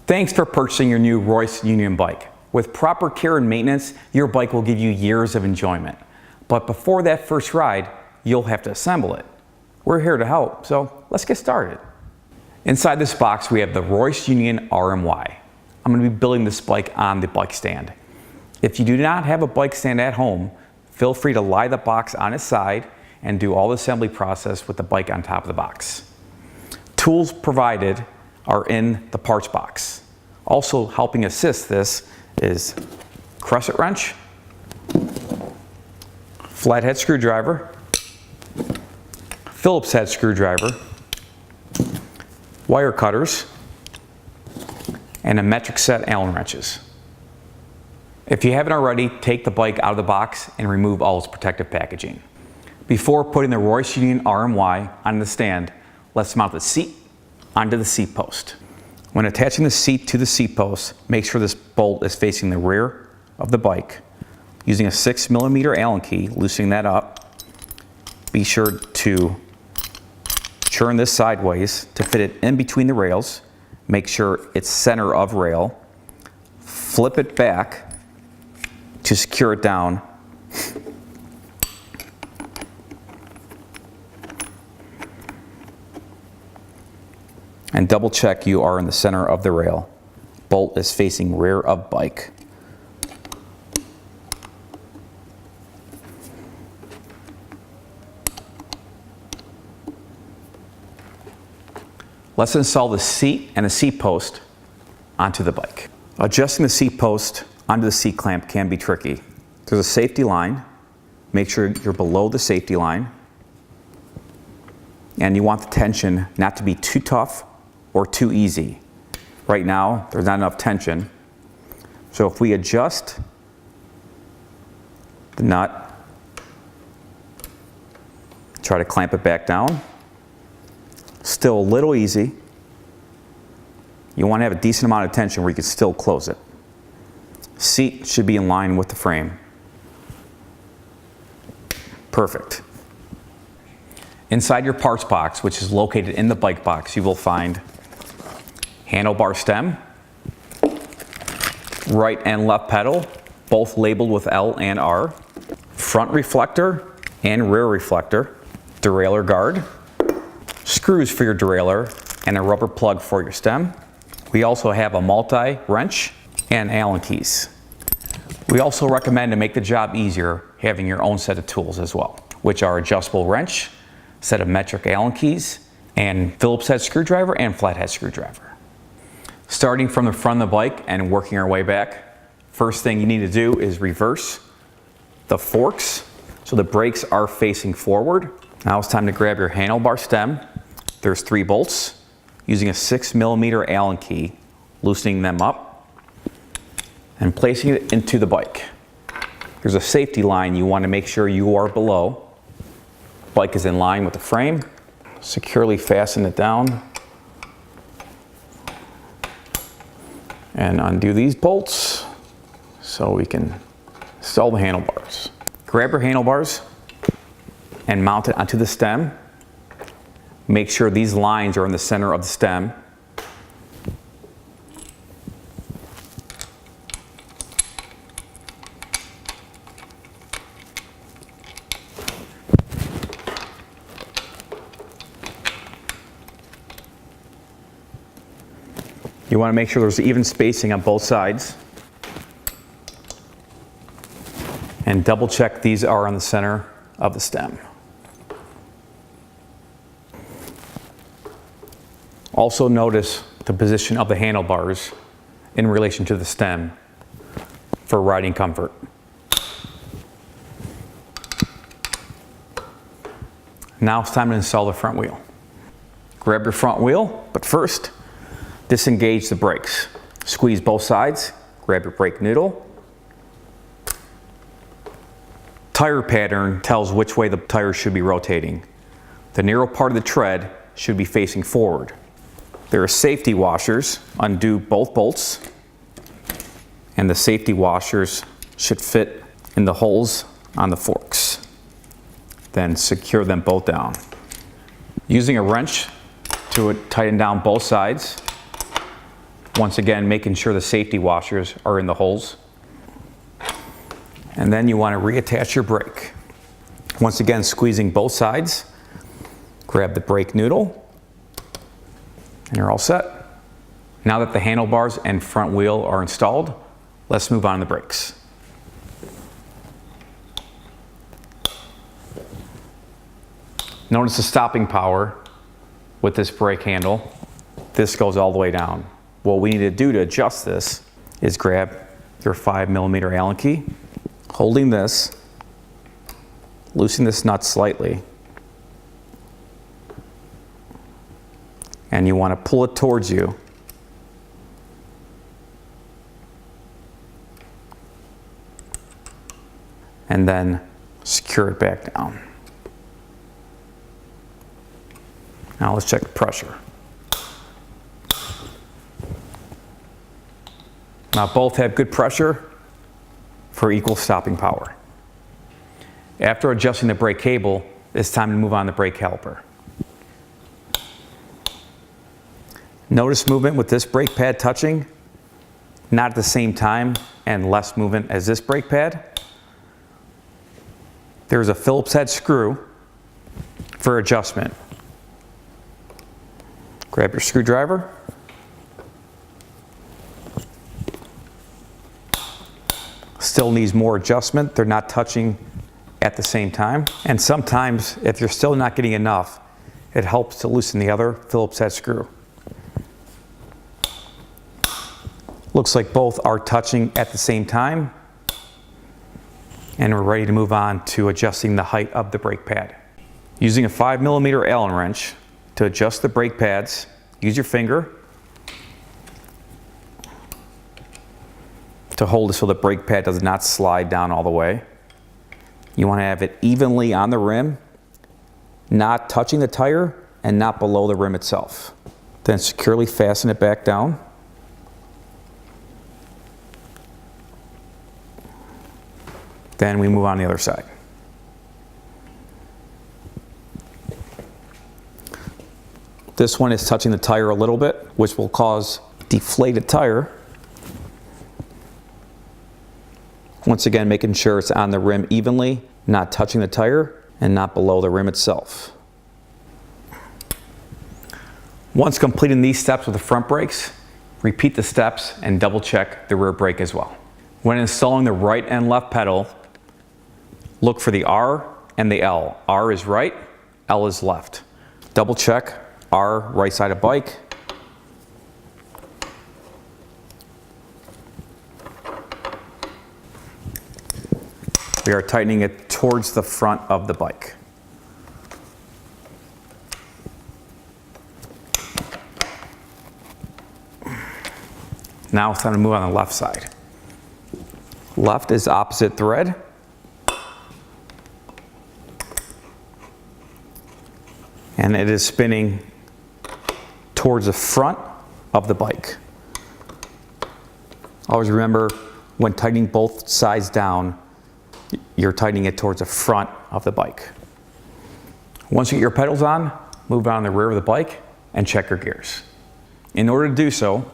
Thanks for purchasing your new Royce Union bike. With proper care and maintenance, your bike will give you years of enjoyment. But before that first ride, you'll have to assemble it. We're here to help, so let's get started. Inside this box, we have the Royce Union RMY. I'm going to be building this bike on the bike stand. If you do not have a bike stand at home, feel free to lie the box on its side and do all the assembly process with the bike on top of the box. Tools provided are in the parts box. Also helping assist this is crescent wrench, flathead screwdriver, Phillips head screwdriver, wire cutters, and a metric set Allen wrenches. If you haven't already, take the bike out of the box and remove all its protective packaging. Before putting the Royce Union RMY on the stand, let's mount the seat onto the seat post. When attaching the seat to the seat post, make sure this bolt is facing the rear of the bike. Using a 6mm Allen key, loosening that up, be sure to turn this sideways to fit it in between the rails. Make sure it's center of rail. Flip it back to secure it down. And double check you are in the center of the rail. Bolt is facing rear of bike. Let's install the seat and the seat post onto the bike. Adjusting the seat post onto the seat clamp can be tricky. There's a safety line. Make sure you're below the safety line. And you want the tension not to be too tough or too easy. Right now, there's not enough tension. So if we adjust the nut, try to clamp it back down, still a little easy. You want to have a decent amount of tension where you can still close it. Seat should be in line with the frame. Perfect. Inside your parts box, which is located in the bike box, you will find handlebar stem, right and left pedal, both labeled with L and R, front reflector and rear reflector, derailleur guard, screws for your derailleur, and a rubber plug for your stem. We also have a multi-wrench and Allen keys. We also recommend, to make the job easier, having your own set of tools as well, which are adjustable wrench, set of metric Allen keys, and Phillips head screwdriver and flathead screwdriver. Starting from the front of the bike and working our way back, first thing you need to do is reverse the forks so the brakes are facing forward. Now it's time to grab your handlebar stem. There's 3 bolts. Using a 6mm Allen key, loosening them up and placing it into the bike. There's a safety line you want to make sure you are below. Bike is in line with the frame. Securely fasten it down. And undo these bolts so we can install the handlebars. Grab your handlebars and mount it onto the stem. Make sure these lines are in the center of the stem. You want to make sure there's even spacing on both sides. And double check these are on the center of the stem. Also notice the position of the handlebars in relation to the stem for riding comfort. Now it's time to install the front wheel. Grab your front wheel, but first, disengage the brakes. Squeeze both sides, grab your brake noodle. Tire pattern tells which way the tires should be rotating. The narrow part of the tread should be facing forward. There are safety washers. Undo both bolts, and the safety washers should fit in the holes on the forks. Then secure them both down. Using a wrench to tighten down both sides, Once again, making sure the safety washers are in the holes. And then you want to reattach your brake. Once again, squeezing both sides. Grab the brake noodle, and you're all set. Now that the handlebars and front wheel are installed, let's move on to the brakes. Notice the stopping power with this brake handle. This goes all the way down. What we need to do to adjust this is grab your 5mm Allen key, holding this, loosen this nut slightly, and you want to pull it towards you. And then secure it back down. Now let's check the pressure. Now both have good pressure for equal stopping power. After adjusting the brake cable, it's time to move on to the brake caliper. Notice movement with this brake pad touching, not at the same time, and less movement as this brake pad. There's a Phillips head screw for adjustment. Grab your screwdriver. Still needs more adjustment. They're not touching at the same time. And sometimes, if you're still not getting enough, it helps to loosen the other Phillips head screw. Looks like both are touching at the same time. And we're ready to move on to adjusting the height of the brake pad. Using a 5mm Allen wrench to adjust the brake pads, use your finger to hold it so the brake pad does not slide down all the way. You want to have it evenly on the rim, not touching the tire and not below the rim itself. Then securely fasten it back down. Then we move on to the other side. This one is touching the tire a little bit, which will cause deflated tire. Once again, making sure it's on the rim evenly, not touching the tire and not below the rim itself. Once completing these steps with the front brakes, repeat the steps and double check the rear brake as well. When installing the right and left pedal, look for the R and the L. R is right, L is left. Double check R, right side of bike. We are tightening it towards the front of the bike. Now it's time to move on the left side. Left is opposite thread. And it is spinning towards the front of the bike. Always remember, when tightening both sides down, you're tightening it towards the front of the bike. Once you get your pedals on, move on the rear of the bike and check your gears. In order to do so,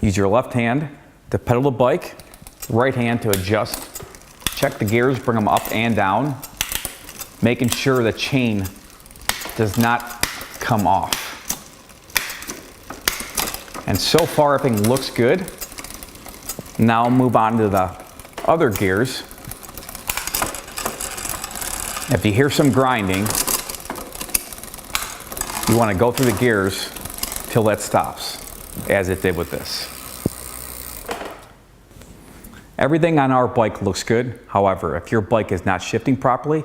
use your left hand to pedal the bike, right hand to adjust. Check the gears, bring them up and down, making sure the chain does not come off. And so far everything looks good. Now move on to the other gears. If you hear some grinding, you want to go through the gears till that stops, as it did with this. Everything on our bike looks good. However, if your bike is not shifting properly,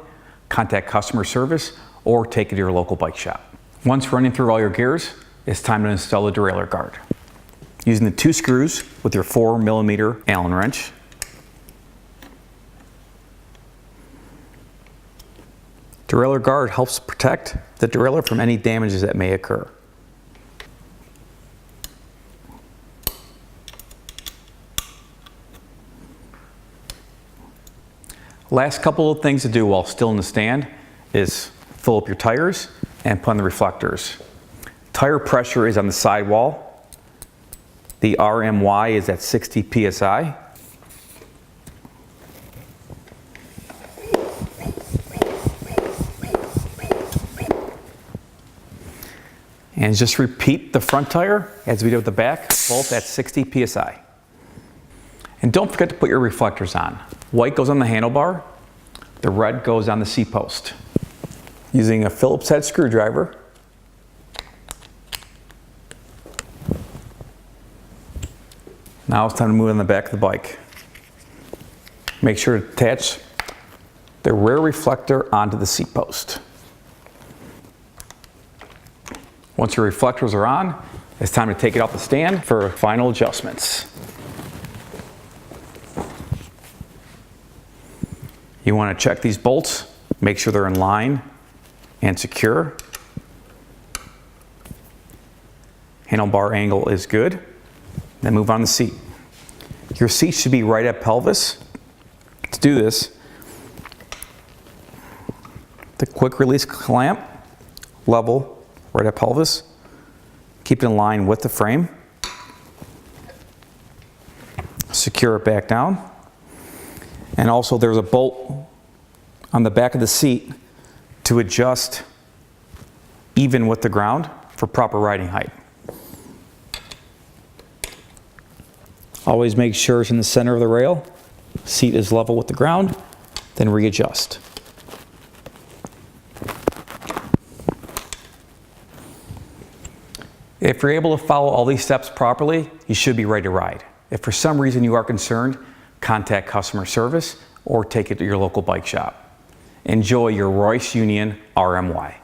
contact customer service or take it to your local bike shop. Once running through all your gears, it's time to install the derailleur guard. Using the 2 screws with your 4mm Allen wrench, derailleur guard helps protect the derailleur from any damages that may occur. Last couple of things to do while still in the stand is fill up your tires and put on the reflectors. Tire pressure is on the sidewall. The RMY is at 60 psi. And just repeat the front tire as we did with the back, both at 60 psi. And don't forget to put your reflectors on. White goes on the handlebar, the red goes on the seat post. Using a Phillips head screwdriver, now it's time to move on the back of the bike. Make sure to attach the rear reflector onto the seat post. Once your reflectors are on, it's time to take it off the stand for final adjustments. You want to check these bolts, make sure they're in line and secure. Handlebar angle is good. Then move on the seat. Your seat should be right at pelvis. To do this, the quick release clamp, level, right at pelvis. Keep it in line with the frame. Secure it back down. And also there's a bolt on the back of the seat to adjust even with the ground for proper riding height. Always make sure it's in the center of the rail. Seat is level with the ground, then readjust. If you're able to follow all these steps properly, you should be ready to ride. If for some reason you are concerned, contact customer service or take it to your local bike shop. Enjoy your Royce Union RMY.